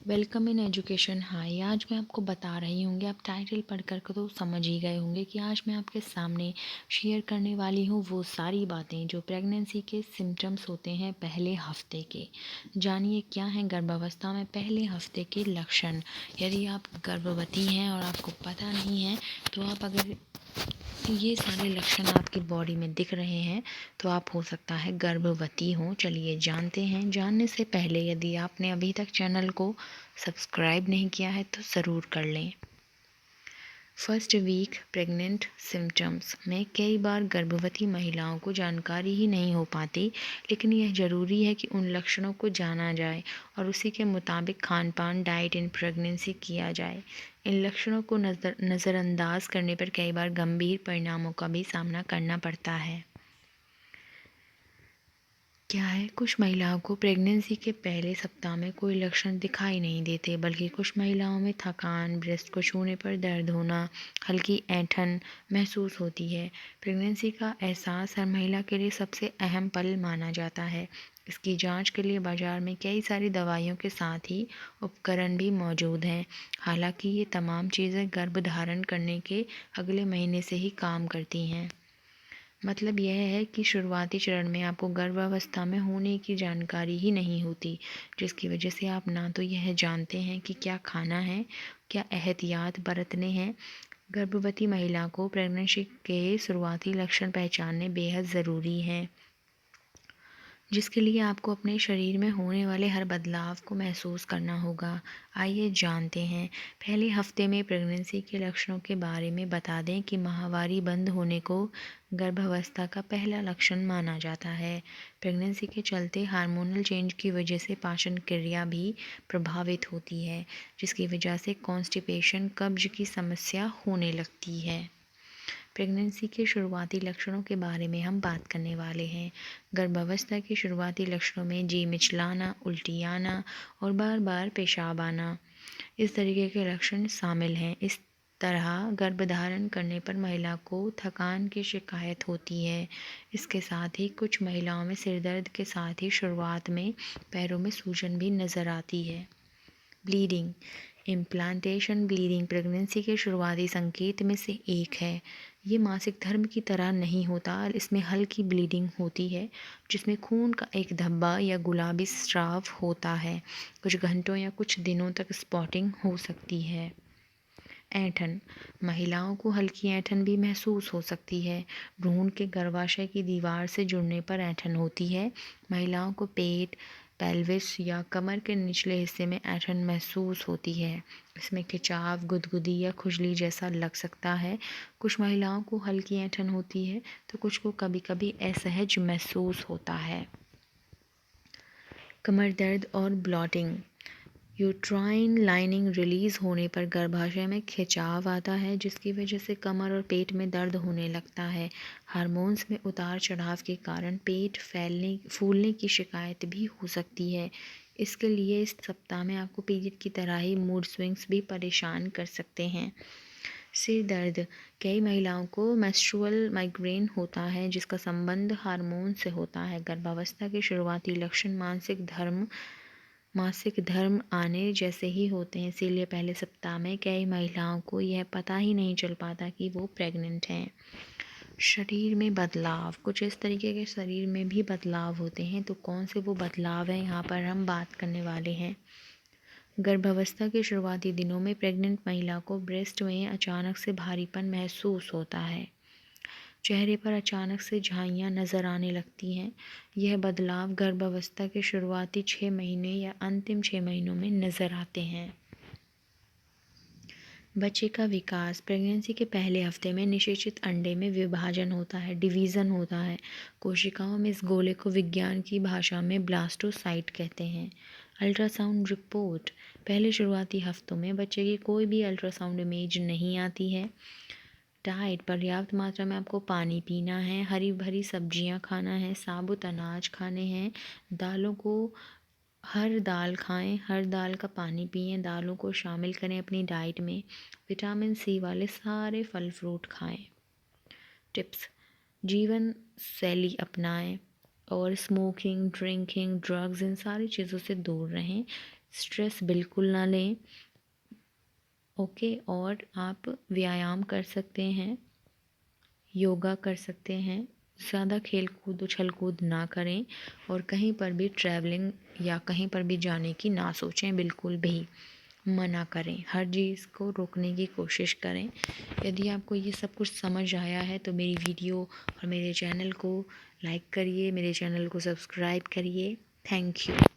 Welcome in education high. आज मैं आपको बता रही हूँगी, आप टाइटल पढ़कर के तो समझ ही गए होंगे कि आज मैं आपके सामने शेयर करने वाली हूँ वो सारी बातें जो प्रेगनेंसी के सिम्टम्स होते हैं पहले हफ्ते के। जानिए क्या हैं गर्भावस्था में पहले हफ्ते के लक्षण। यदि आप गर्भवती हैं और आपको पता नहीं है तो आप अगर ये सारे लक्षण आपकी बॉडी में दिख रहे हैं तो आप हो सकता है गर्भवती हो। चलिए जानते हैं। जानने से पहले यदि आपने अभी तक चैनल को सब्सक्राइब नहीं किया है तो ज़रूर कर लें। फर्स्ट वीक प्रेग्नेंट सिम्टम्स में कई बार गर्भवती महिलाओं को जानकारी ही नहीं हो पाती, लेकिन यह ज़रूरी है कि उन लक्षणों को जाना जाए और उसी के मुताबिक खान पान डाइट इन प्रेगनेंसी किया जाए। इन लक्षणों को नज़रअंदाज करने पर कई बार गंभीर परिणामों का भी सामना करना पड़ता है। क्या है, कुछ महिलाओं को प्रेगनेंसी के पहले सप्ताह में कोई लक्षण दिखाई नहीं देते, बल्कि कुछ महिलाओं में थकान, ब्रेस्ट को छूने पर दर्द होना, हल्की ऐंठन महसूस होती है। प्रेगनेंसी का एहसास हर महिला के लिए सबसे अहम पल माना जाता है। इसकी जांच के लिए बाजार में कई सारी दवाइयों के साथ ही उपकरण भी मौजूद हैं। हालांकि ये तमाम चीज़ें गर्भधारण करने के अगले महीने से ही काम करती हैं। मतलब यह है कि शुरुआती चरण में आपको गर्भावस्था में होने की जानकारी ही नहीं होती, जिसकी वजह से आप ना तो यह जानते हैं कि क्या खाना है, क्या एहतियात बरतने हैं। गर्भवती महिला को प्रेगनेंसी के शुरुआती लक्षण पहचानने बेहद ज़रूरी हैं, जिसके लिए आपको अपने शरीर में होने वाले हर बदलाव को महसूस करना होगा। आइए जानते हैं। पहले हफ्ते में प्रेगनेंसी के लक्षणों के बारे में बता दें कि माहवारी बंद होने को गर्भावस्था का पहला लक्षण माना जाता है। प्रेगनेंसी के चलते हार्मोनल चेंज की वजह से पाचन क्रिया भी प्रभावित होती है, जिसकी वजह से कॉन्स्टिपेशन, कब्ज की समस्या होने लगती है। प्रेगनेंसी के शुरुआती लक्षणों के बारे में हम बात करने वाले हैं। गर्भावस्था के शुरुआती लक्षणों में जी मिचलाना, उल्टी आना और बार बार पेशाब आना, इस तरीके के लक्षण शामिल हैं। इस तरह गर्भधारण करने पर महिला को थकान की शिकायत होती है। इसके साथ ही कुछ महिलाओं में सिर दर्द के साथ ही शुरुआत में पैरों में सूजन भी नज़र आती है। ब्लीडिंग, इम्प्लांटेशन ब्लीडिंग प्रेगनेंसी के शुरुआती संकेत में से एक है। ये मासिक धर्म की तरह नहीं होता। इसमें हल्की ब्लीडिंग होती है, जिसमें खून का एक धब्बा या गुलाबी स्राव होता है। कुछ घंटों या कुछ दिनों तक स्पॉटिंग हो सकती है। ऐंठन, महिलाओं को हल्की ऐंठन भी महसूस हो सकती है। भ्रूण के गर्भाशय की दीवार से जुड़ने पर ऐंठन होती है। महिलाओं को पेट, पेल्विस या कमर के निचले हिस्से में ऐंठन महसूस होती है। इसमें खिंचाव, गुदगुदी या खुजली जैसा लग सकता है। कुछ महिलाओं को हल्की ऐंठन होती है तो कुछ को कभी कभी असहज महसूस होता है। कमर दर्द और ब्लॉटिंग, यूट्राइन लाइनिंग रिलीज़ होने पर गर्भाशय में खिंचाव आता है, जिसकी वजह से कमर और पेट में दर्द होने लगता है। हार्मोन्स में उतार चढ़ाव के कारण पेट फूलने की शिकायत भी हो सकती है। इसके लिए इस सप्ताह में आपको पीरियड की तरह ही मूड स्विंग्स भी परेशान कर सकते हैं। सिर दर्द, कई महिलाओं को मेंस्ट्रुअल माइग्रेन होता है, जिसका संबंध हार्मोन से होता है। गर्भावस्था के शुरुआती लक्षण मासिक धर्म आने जैसे ही होते हैं, इसीलिए पहले सप्ताह में कई महिलाओं को यह पता ही नहीं चल पाता कि वो प्रेग्नेंट हैं। शरीर में बदलाव, कुछ इस तरीके के शरीर में भी बदलाव होते हैं। तो कौन से वो बदलाव हैं, यहाँ पर हम बात करने वाले हैं। गर्भावस्था के शुरुआती दिनों में प्रेग्नेंट महिला को ब्रेस्ट में अचानक से भारीपन महसूस होता है। चेहरे पर अचानक से झाइयाँ नज़र आने लगती हैं। यह बदलाव गर्भावस्था के शुरुआती 6 महीने या अंतिम 6 महीनों में नज़र आते हैं। बच्चे का विकास, प्रेगनेंसी के पहले हफ्ते में निषेचित अंडे में विभाजन होता है, डिवीज़न होता है। कोशिकाओं में इस गोले को विज्ञान की भाषा में ब्लास्टोसाइट कहते हैं। अल्ट्रासाउंड रिपोर्ट, पहले शुरुआती हफ्तों में बच्चे की कोई भी अल्ट्रासाउंड इमेज नहीं आती है। डाइट, पर्याप्त मात्रा में आपको पानी पीना है, हरी भरी सब्जियां खाना है, साबुत अनाज खाने हैं, दालों को हर दाल खाएं, हर दाल का पानी पिएं, दालों को शामिल करें अपनी डाइट में। विटामिन सी वाले सारे फल फ्रूट खाएं। टिप्स, जीवन शैली अपनाएं और स्मोकिंग, ड्रिंकिंग, ड्रग्स, इन सारी चीज़ों से दूर रहें। स्ट्रेस बिल्कुल ना लें। ओके, और आप व्यायाम कर सकते हैं, योगा कर सकते हैं, ज़्यादा खेल कूद उछल कूद ना करें, और कहीं पर भी ट्रैवलिंग या कहीं पर भी जाने की ना सोचें, बिल्कुल भी मना करें, हर चीज़ को रोकने की कोशिश करें। यदि आपको ये सब कुछ समझ आया है तो मेरी वीडियो और मेरे चैनल को लाइक करिए, मेरे चैनल को सब्सक्राइब करिए। Thank you.